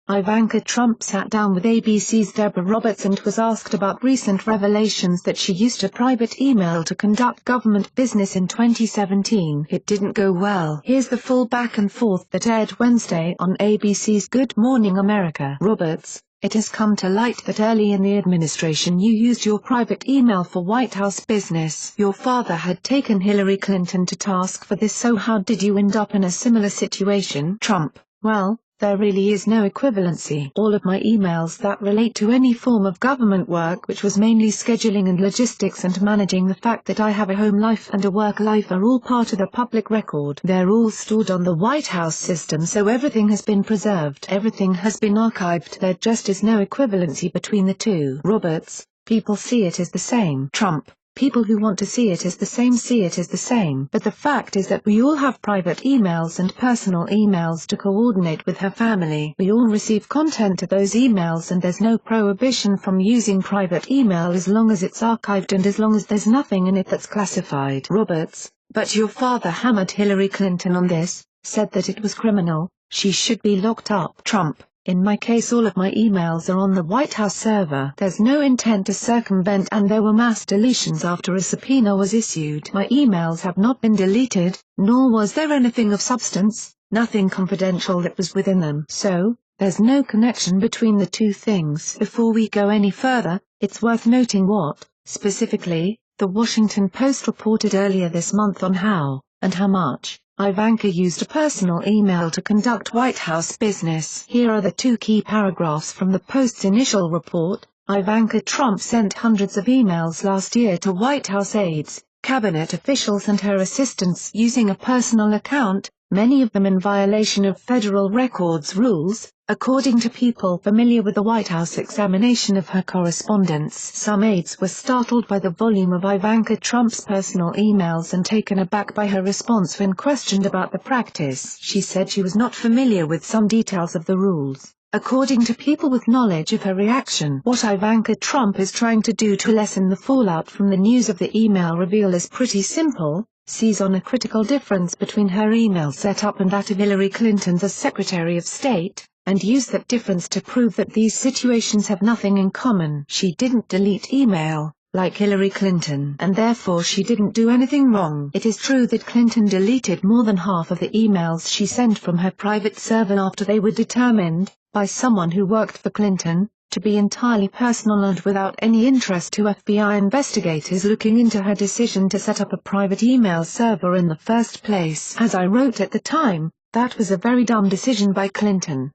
Ivanka Trump sat down with ABC's Deborah Roberts and was asked about recent revelations that she used a private email to conduct government business in 2017. It didn't go well. Here's the full back and forth that aired Wednesday on ABC's Good Morning America. Roberts: It has come to light that early in the administration you used your private email for White House business. Your father had taken Hillary Clinton to task for this, so how did you end up in a similar situation? Trump: Well, there really is no equivalency. All of my emails that relate to any form of government work, which was mainly scheduling and logistics and managing the fact that I have a home life and a work life, are all part of the public record. They're all stored on the White House system, so everything has been preserved. Everything has been archived. There just is no equivalency between the two. Roberts: People see it as the same. Trump: People who want to see it as the same see it as the same. But the fact is that we all have private emails and personal emails to coordinate with her family. We all receive content to those emails, and there's no prohibition from using private email as long as it's archived and as long as there's nothing in it that's classified. Roberts: But your father hammered Hillary Clinton on this, said that it was criminal, she should be locked up. Trump: In my case all of my emails are on the White House server. There's no intent to circumvent, and there were mass deletions after a subpoena was issued. My emails have not been deleted, nor was there anything of substance, nothing confidential that was within them. So, there's no connection between the two things. Before we go any further, it's worth noting what, specifically, the Washington Post reported earlier this month on how, and how much, Ivanka used a personal email to conduct White House business. Here are the two key paragraphs from the Post's initial report. Ivanka Trump sent hundreds of emails last year to White House aides, cabinet officials and her assistants using a personal account, many of them in violation of federal records rules, according to people familiar with the White House examination of her correspondence. Some aides were startled by the volume of Ivanka Trump's personal emails and taken aback by her response when questioned about the practice. She said she was not familiar with some details of the rules. According to people with knowledge of her reaction, what Ivanka Trump is trying to do to lessen the fallout from the news of the email reveal is pretty simple: seize on a critical difference between her email setup and that of Hillary Clinton as Secretary of State, and use that difference to prove that these situations have nothing in common. She didn't delete email, like Hillary Clinton, and therefore she didn't do anything wrong. It is true that Clinton deleted more than half of the emails she sent from her private server after they were determined, by someone who worked for Clinton, to be entirely personal and without any interest to FBI investigators looking into her decision to set up a private email server in the first place. As I wrote at the time, that was a very dumb decision by Clinton.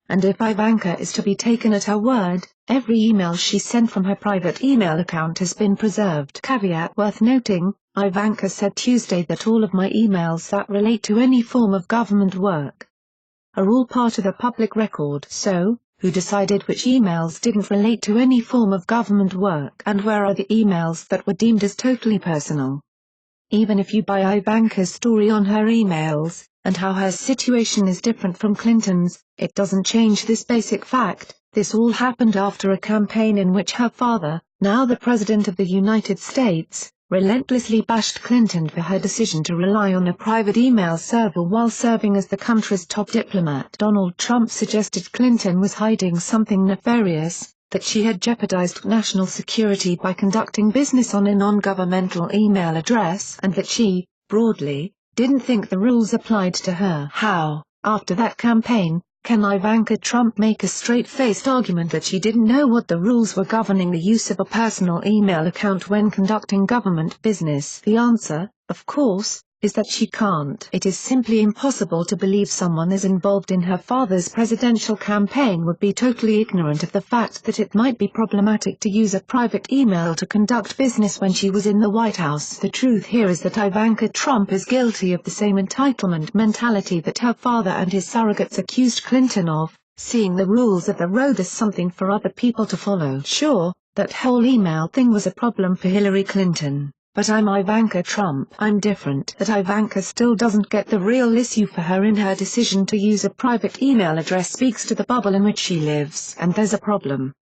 And if Ivanka is to be taken at her word, every email she sent from her private email account has been preserved. Caveat worth noting: Ivanka said Tuesday that all of my emails that relate to any form of government work are all part of the public record. So, who decided which emails didn't relate to any form of government work? And where are the emails that were deemed as totally personal? Even if you buy Ivanka's story on her emails, and how her situation is different from Clinton's, it doesn't change this basic fact: this all happened after a campaign in which her father, now the President of the United States, relentlessly bashed Clinton for her decision to rely on a private email server while serving as the country's top diplomat. Donald Trump suggested Clinton was hiding something nefarious, that she had jeopardized national security by conducting business on a non-governmental email address, and that she, broadly, didn't think the rules applied to her. How, after that campaign, can Ivanka Trump make a straight-faced argument that she didn't know what the rules were governing the use of a personal email account when conducting government business? The answer, of course, is that she can't. It is simply impossible to believe someone as involved in her father's presidential campaign would be totally ignorant of the fact that it might be problematic to use a private email to conduct business when she was in the White House. The truth here is that Ivanka Trump is guilty of the same entitlement mentality that her father and his surrogates accused Clinton of, seeing the rules of the road as something for other people to follow. Sure, that whole email thing was a problem for Hillary Clinton. But I'm Ivanka Trump. I'm different. That Ivanka still doesn't get the real issue for her in her decision to use a private email address speaks to the bubble in which she lives. And there's a problem.